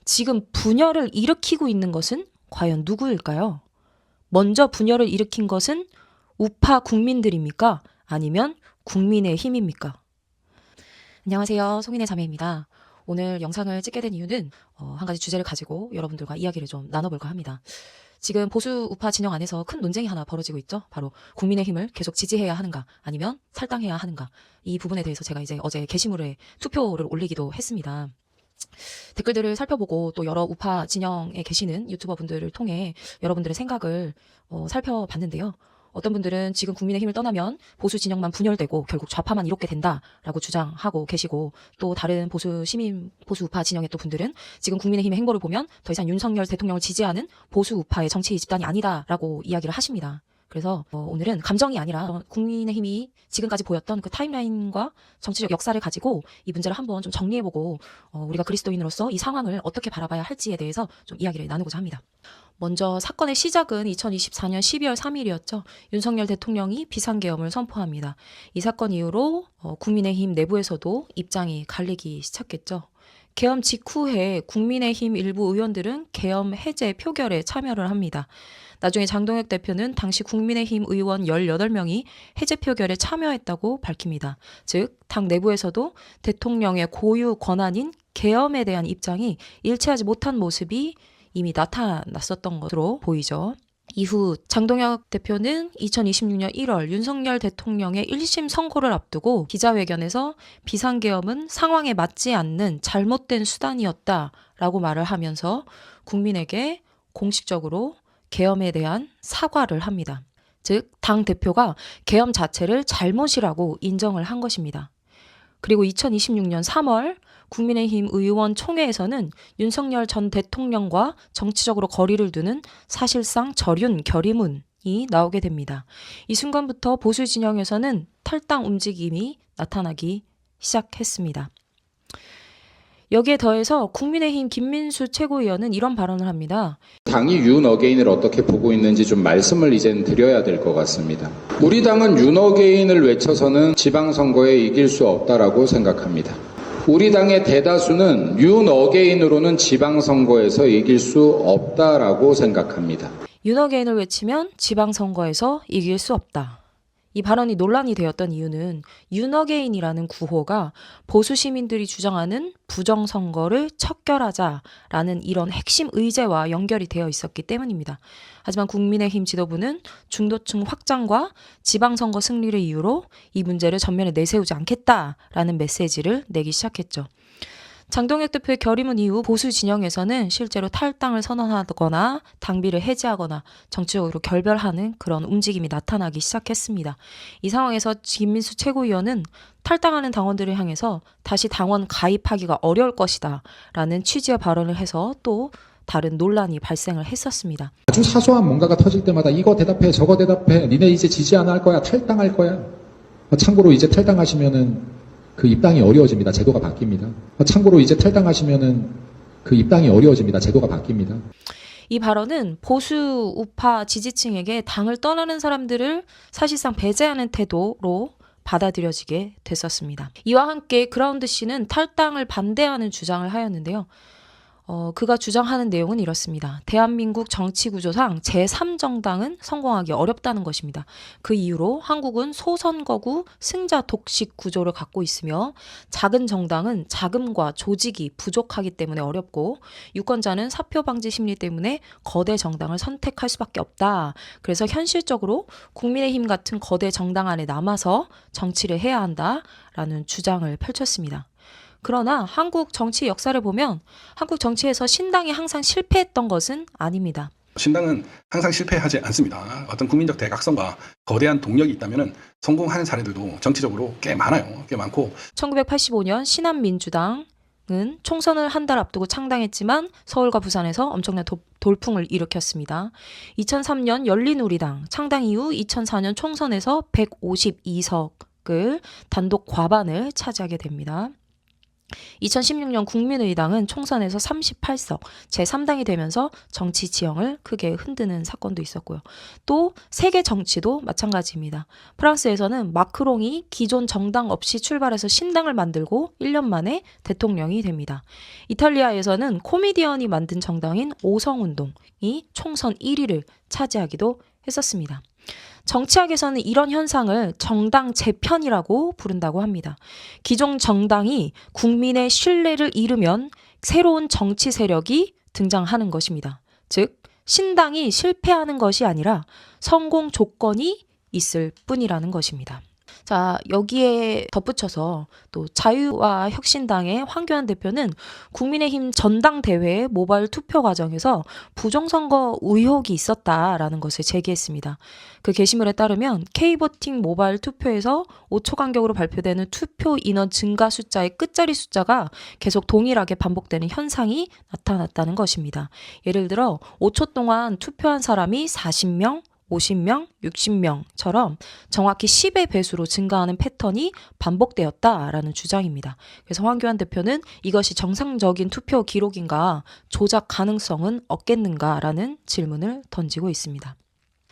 지금 분열을 일으키고 있는 것은 과연 누구일까요? 먼저 분열을 일으킨 것은 우파 국민들입니까? 아니면 국민의힘입니까? 안녕하세요. 송인의 자매입니다. 오늘 영상을 찍게 된 이유는 한 가지 주제를 가지고 여러분들과 이야기를 좀 나눠볼까 합니다. 지금 보수 우파 진영 안에서 큰 논쟁이 하나 벌어지고 있죠. 바로 국민의힘을 계속 지지해야 하는가 아니면 탈당해야 하는가. 이 부분에 대해서 제가 이제 어제 게시물에 투표를 올리기도 했습니다. 댓글들을 살펴보고 또 여러 우파 진영에 계시는 유튜버 분들을 통해 여러분들의 생각을 살펴봤는데요. 어떤 분들은 지금 국민의힘을 떠나면 보수 진영만 분열되고 결국 좌파만 이롭게 된다라고 주장하고 계시고, 또 다른 보수 우파 진영의 또 분들은 지금 국민의힘의 행보를 보면 더 이상 윤석열 대통령을 지지하는 보수 우파의 정치 집단이 아니다라고 이야기를 하십니다. 그래서 오늘은 감정이 아니라 국민의힘이 지금까지 보였던 그 타임라인과 정치적 역사를 가지고 이 문제를 한번 좀 정리해보고 우리가 그리스도인으로서 이 상황을 어떻게 바라봐야 할지에 대해서 좀 이야기를 나누고자 합니다. 먼저 사건의 시작은 2024년 12월 3일이었죠. 윤석열 대통령이 비상계엄을 선포합니다. 이 사건 이후로 국민의힘 내부에서도 입장이 갈리기 시작했죠. 계엄 직후에 국민의힘 일부 의원들은 계엄 해제 표결에 참여를 합니다. 나중에 장동혁 대표는 당시 국민의힘 의원 18명이 해제 표결에 참여했다고 밝힙니다. 즉, 당 내부에서도 대통령의 고유 권한인 계엄에 대한 입장이 일치하지 못한 모습이 이미 나타났었던 것으로 보이죠. 이후 장동혁 대표는 2026년 1월 윤석열 대통령의 1심 선고를 앞두고 기자회견에서 비상계엄은 상황에 맞지 않는 잘못된 수단이었다라고 말을 하면서 국민에게 공식적으로 계엄에 대한 사과를 합니다. 즉, 당 대표가 계엄 자체를 잘못이라고 인정을 한 것입니다. 그리고 2026년 3월 국민의힘 의원총회에서는 윤석열 전 대통령과 정치적으로 거리를 두는 사실상 절윤 결의문이 나오게 됩니다. 이 순간부터 보수 진영에서는 탈당 움직임이 나타나기 시작했습니다. 여기에 더해서 국민의힘 김민수 최고위원은 이런 발언을 합니다. 당이 윤어게인을 어떻게 보고 있는지 좀 말씀을 이제는 드려야 될 것 같습니다. 우리 당은 윤어게인을 외쳐서는 지방선거에 이길 수 없다라고 생각합니다. 우리 당의 대다수는 윤어게인으로는 지방선거에서 이길 수 없다라고 생각합니다. 윤어게인을 외치면 지방선거에서 이길 수 없다. 이 발언이 논란이 되었던 이유는 윤어게인이라는 구호가 보수 시민들이 주장하는 부정선거를 척결하자라는 이런 핵심 의제와 연결이 되어 있었기 때문입니다. 하지만 국민의힘 지도부는 중도층 확장과 지방선거 승리를 이유로 이 문제를 전면에 내세우지 않겠다라는 메시지를 내기 시작했죠. 장동혁 대표의 결의문 이후 보수 진영에서는 실제로 탈당을 선언하거나 당비를 해제하거나 정치적으로 결별하는 그런 움직임이 나타나기 시작했습니다. 이 상황에서 김민수 최고위원은 탈당하는 당원들을 향해서 다시 당원 가입하기가 어려울 것이다 라는 취지의 발언을 해서 또 다른 논란이 발생을 했었습니다. 아주 사소한 뭔가가 터질 때마다 이거 대답해 저거 대답해 니네 이제 지지 안 할 거야 탈당할 거야. 참고로 이제 탈당하시면은 그 입당이 어려워집니다. 제도가 바뀝니다. 참고로 이제 탈당하시면은 그 입당이 어려워집니다. 제도가 바뀝니다. 이 발언은 보수 우파 지지층에게 당을 떠나는 사람들을 사실상 배제하는 태도로 받아들여지게 됐었습니다. 이와 함께 그라운드 씨는 탈당을 반대하는 주장을 하였는데요. 그가 주장하는 내용은 이렇습니다. 대한민국 정치구조상 제3정당은 성공하기 어렵다는 것입니다. 그 이유로 한국은 소선거구 승자 독식 구조를 갖고 있으며 작은 정당은 자금과 조직이 부족하기 때문에 어렵고 유권자는 사표 방지 심리 때문에 거대 정당을 선택할 수밖에 없다. 그래서 현실적으로 국민의힘 같은 거대 정당 안에 남아서 정치를 해야 한다라는 주장을 펼쳤습니다. 그러나 한국 정치 역사를 보면 한국 정치에서 신당이 항상 실패했던 것은 아닙니다. 신당은 항상 실패하지 않습니다. 어떤 국민적 대각성과 거대한 동력이 있다면 성공하는 사례들도 정치적으로 꽤 많아요. 꽤 많고 1985년 신한민주당은 총선을 한 달 앞두고 창당했지만 서울과 부산에서 엄청난 돌풍을 일으켰습니다. 2003년 열린우리당 창당 이후 2004년 총선에서 152석을 단독 과반을 차지하게 됩니다. 2016년 국민의당은 총선에서 38석, 제3당이 되면서 정치 지형을 크게 흔드는 사건도 있었고요. 또 세계 정치도 마찬가지입니다. 프랑스에서는 마크롱이 기존 정당 없이 출발해서 신당을 만들고 1년 만에 대통령이 됩니다. 이탈리아에서는 코미디언이 만든 정당인 오성운동이 총선 1위를 차지하기도 했었습니다. 정치학에서는 이런 현상을 정당 재편이라고 부른다고 합니다. 기존 정당이 국민의 신뢰를 잃으면 새로운 정치 세력이 등장하는 것입니다. 즉, 신당이 실패하는 것이 아니라 성공 조건이 있을 뿐이라는 것입니다. 자, 여기에 덧붙여서 또 자유와 혁신당의 황교안 대표는 국민의힘 전당대회 모바일 투표 과정에서 부정선거 의혹이 있었다라는 것을 제기했습니다. 그 게시물에 따르면 K보팅 모바일 투표에서 5초 간격으로 발표되는 투표 인원 증가 숫자의 끝자리 숫자가 계속 동일하게 반복되는 현상이 나타났다는 것입니다. 예를 들어 5초 동안 투표한 사람이 40명, 50명, 60명처럼 정확히 10의 배수로 증가하는 패턴이 반복되었다라는 주장입니다. 그래서 황교안 대표는 이것이 정상적인 투표 기록인가, 조작 가능성은 없겠는가라는 질문을 던지고 있습니다.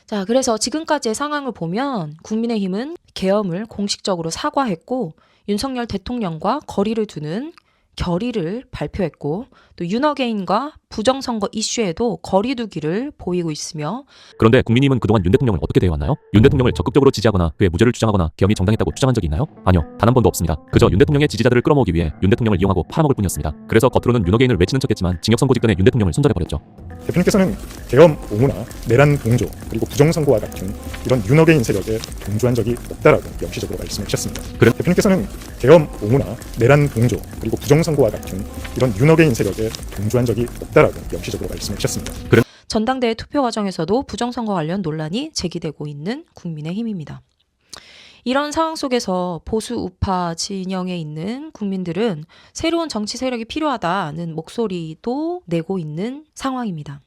자, 그래서 지금까지의 상황을 보면 국민의힘은 계엄을 공식적으로 사과했고 윤석열 대통령과 거리를 두는 결의를 발표했고 또 윤어게인과 부정선거 이슈에도 거리두기를 보이고 있으며 그런데 국민의힘은 그동안 윤 대통령을 어떻게 대해왔나요? 윤 대통령을 적극적으로 지지하거나 그의 무죄를 주장하거나 계엄이 정당했다고 주장한 적이 있나요? 아니요, 단 한 번도 없습니다. 그저 윤 대통령의 지지자들을 끌어모으기 위해 윤 대통령을 이용하고 팔아먹을 뿐이었습니다. 그래서 겉으로는 윤어게인을 외치는 척했지만 징역 선고 직전에 윤 대통령을 손절해버렸죠. 대표님께서는 계엄 옹호나 내란 동조 그리고 부정선거와 같은 이런 윤어게인 세력에 동조한 적이 없다라고 명시적으로 말씀해 주셨습니다. 대표님께서는 계엄 옹호나 내란 동조 그리고 부정선거와 같은 이런 윤어게인 세력에 동조한 적이 없다라고 명시적으로 말씀해 주셨습니다. 전당대회 투표 과정에서도 부정선거 관련 논란이 제기되고 있는 국민의힘입니다. 이런 상황 속에서 보수 우파 진영에 있는 국민들은 새로운 정치 세력이 필요하다는 목소리도 내고 있는 상황입니다.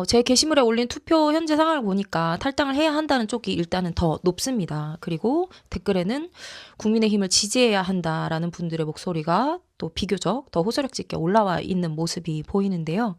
제 게시물에 올린 투표 현재 상황을 보니까 탈당을 해야 한다는 쪽이 일단은 더 높습니다. 그리고 댓글에는 국민의힘을 지지해야 한다라는 분들의 목소리가 또 비교적 더 호소력 있게 올라와 있는 모습이 보이는데요.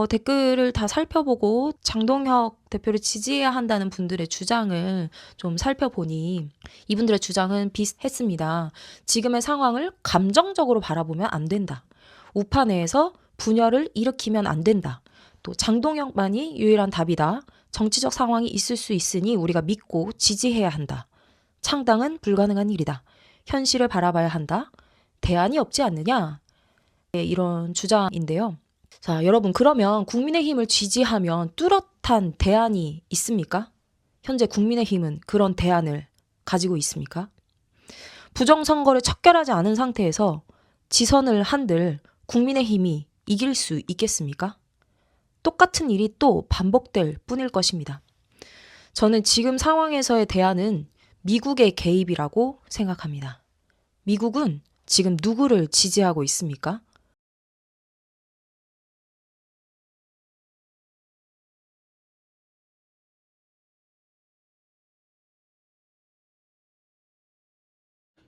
댓글을 다 살펴보고 장동혁 대표를 지지해야 한다는 분들의 주장을 좀 살펴보니 이분들의 주장은 비슷했습니다. 지금의 상황을 감정적으로 바라보면 안 된다. 우파 내에서 분열을 일으키면 안 된다. 또 장동혁만이 유일한 답이다. 정치적 상황이 있을 수 있으니 우리가 믿고 지지해야 한다. 창당은 불가능한 일이다. 현실을 바라봐야 한다. 대안이 없지 않느냐? 네, 이런 주장인데요. 자, 여러분, 그러면 국민의힘을 지지하면 뚜렷한 대안이 있습니까? 현재 국민의힘은 그런 대안을 가지고 있습니까? 부정선거를 척결하지 않은 상태에서 지선을 한들 국민의힘이 이길 수 있겠습니까? 똑같은 일이 또 반복될 뿐일 것입니다. 저는 지금 상황에서의 대안은 미국의 개입이라고 생각합니다. 미국은 지금 누구를 지지하고 있습니까?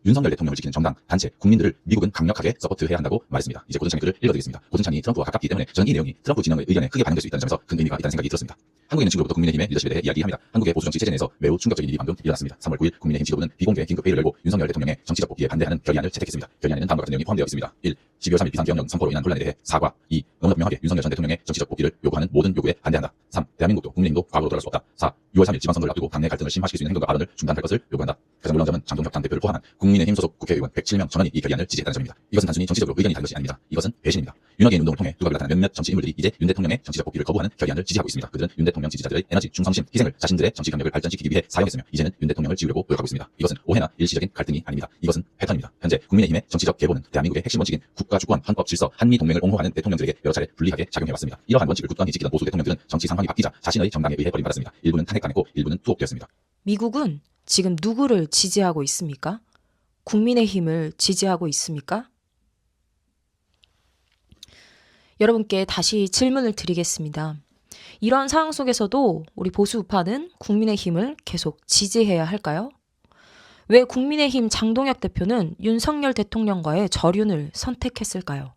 윤석열 대통령을 지키는 정당, 단체, 국민들을 미국은 강력하게 서포트해야 한다고 말했습니다. 이제 고전찬의 글을 읽어드리겠습니다. 고전찬이 트럼프와 가깝기 때문에 저는 이 내용이 트럼프 진영의 의견에 크게 반영될 수 있다는 점에서 큰 의미가 있다는 생각이 들었습니다. 한국에는 지금부터 국민의힘의 리더십에 대해 이야기합니다. 한국의 보수 정치 체제 내에서 매우 충격적인 일이 방금 일어났습니다. 3월 9일 국민의힘 지도부는 비공개 긴급회의를 열고 윤석열 대통령의 정치적 복귀에 반대하는 결의안을 채택했습니다. 결의안에는 다음과 같은 내용이 포함되어 있습니다. 1. 12월 3일 비상계엄령 선포로 인한 혼란에 대해 사과. 2. 너무나 분명하게 윤석열 전 대통령의 정치적 복귀를 요구하는 모든 요구에 반대한다. 3. 대한민국도 국민의힘도 과거로 돌아갈 수 없다. 4. 6월 3일 지방선거를 앞두고 당내 갈등을 심화시킬 수 있는 행동과 발언을 중단할 것을 요구한다. 가장 놀라운 점은 장동혁 당 대표를 포함한 국민의힘 소속 국회의원 107명 전원이 이 결의안을 지지했다는 점입니다. 이것은 단순히 정치적으로 의견이 다른 것이 아닙니다. 이것은 배신입니다. 윤어게인 운동을 통해 두각을 나타낸 몇몇 정치 인물들이 이제 윤 대통령의 정치적 복귀를 거부하는 결의안을 지지하고 있습니다. 그들은 윤 대통령 지지자들의 에너지, 충성심, 희생을 자신들의 정치 경력을 발전시키기 위해 사용했으며 이제는 윤 대통령을 지우려고 노력하고 있습니다. 이것은 오해나 일시적인 갈등이 아닙니다. 이것은 패턴입니다. 현재 국민의힘의 정치적 계보는 대한민국의 핵심 원칙인 국가 주권, 헌법 질서, 한미 동맹을 옹호하는 대통령들에게 여러 차례 불리하게 작용해왔습니다. 이러한 원칙을 굳건히 지키던 보수 대통령들은 정치 상황이 바뀌자 자신의 정당에 의해 버림받았습니다. 일부는 탄핵당했고 일부는 투옥되었습니다. 미국은 지금 누구를 지지하고 있습니까? 국민의힘을 지지하고 있습니까? 여러분께 다시 질문을 드리겠습니다. 이런 상황 속에서도 우리 보수 우파는 국민의힘을 계속 지지해야 할까요? 왜 국민의힘 장동혁 대표는 윤석열 대통령과의 절윤을 선택했을까요?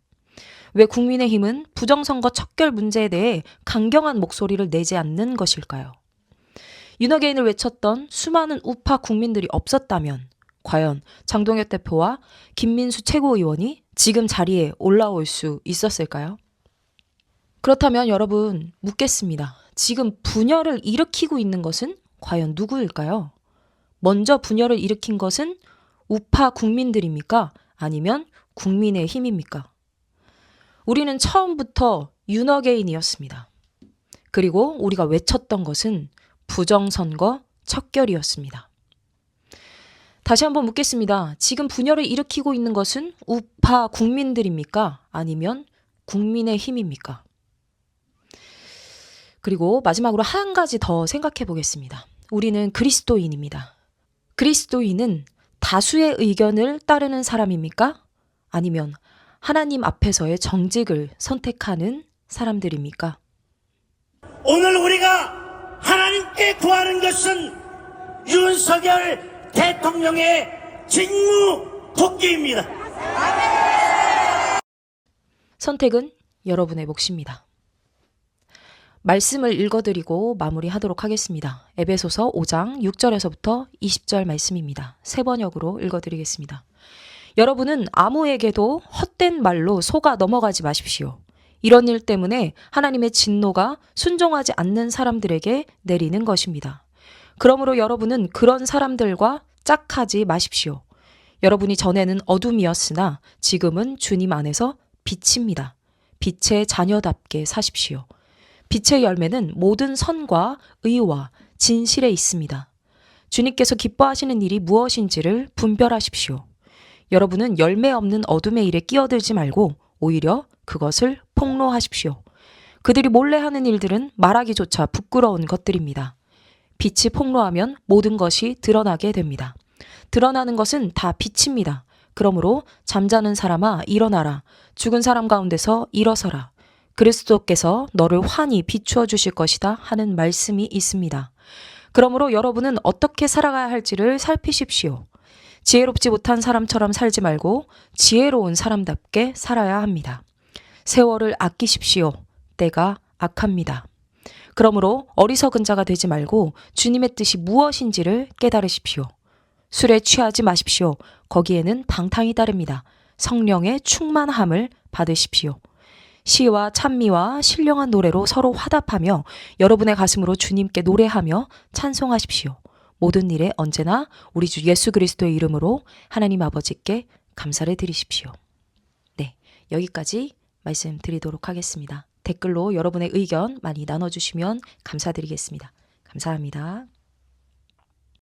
왜 국민의힘은 부정선거 척결 문제에 대해 강경한 목소리를 내지 않는 것일까요? 윤어게인을 외쳤던 수많은 우파 국민들이 없었다면 과연 장동혁 대표와 김민수 최고위원이 지금 자리에 올라올 수 있었을까요? 그렇다면 여러분 묻겠습니다. 지금 분열을 일으키고 있는 것은 과연 누구일까요? 먼저 분열을 일으킨 것은 우파 국민들입니까? 아니면 국민의힘입니까? 우리는 처음부터 윤어게인이었습니다. 그리고 우리가 외쳤던 것은 부정선거 척결이었습니다. 다시 한번 묻겠습니다. 지금 분열을 일으키고 있는 것은 우파 국민들입니까? 아니면 국민의힘입니까? 그리고 마지막으로 한 가지 더 생각해 보겠습니다. 우리는 그리스도인입니다. 그리스도인은 다수의 의견을 따르는 사람입니까? 아니면 하나님 앞에서의 정직을 선택하는 사람들입니까? 오늘 우리가 하나님께 구하는 것은 윤석열 대통령의 직무 복귀입니다. 선택은 여러분의 몫입니다. 말씀을 읽어드리고 마무리하도록 하겠습니다. 에베소서 5장 6절에서부터 20절 말씀입니다. 세 번역으로 읽어드리겠습니다. 여러분은 아무에게도 헛된 말로 속아 넘어가지 마십시오. 이런 일 때문에 하나님의 진노가 순종하지 않는 사람들에게 내리는 것입니다. 그러므로 여러분은 그런 사람들과 짝하지 마십시오. 여러분이 전에는 어둠이었으나 지금은 주님 안에서 빛입니다. 빛의 자녀답게 사십시오. 빛의 열매는 모든 선과 의와 진실에 있습니다. 주님께서 기뻐하시는 일이 무엇인지를 분별하십시오. 여러분은 열매 없는 어둠의 일에 끼어들지 말고 오히려 그것을 폭로하십시오. 그들이 몰래 하는 일들은 말하기조차 부끄러운 것들입니다. 빛이 폭로하면 모든 것이 드러나게 됩니다. 드러나는 것은 다 빛입니다. 그러므로 잠자는 사람아 일어나라. 죽은 사람 가운데서 일어서라. 그리스도께서 너를 환히 비추어 주실 것이다 하는 말씀이 있습니다. 그러므로 여러분은 어떻게 살아가야 할지를 살피십시오. 지혜롭지 못한 사람처럼 살지 말고 지혜로운 사람답게 살아야 합니다. 세월을 아끼십시오. 때가 악합니다. 그러므로 어리석은 자가 되지 말고 주님의 뜻이 무엇인지를 깨달으십시오. 술에 취하지 마십시오. 거기에는 방탕이 따릅니다. 성령의 충만함을 받으십시오. 시와 찬미와 신령한 노래로 서로 화답하며 여러분의 가슴으로 주님께 노래하며 찬송하십시오. 모든 일에 언제나 우리 주 예수 그리스도의 이름으로 하나님 아버지께 감사를 드리십시오. 네, 여기까지 말씀드리도록 하겠습니다. 댓글로 여러분의 의견 많이 나눠주시면 감사드리겠습니다. 감사합니다.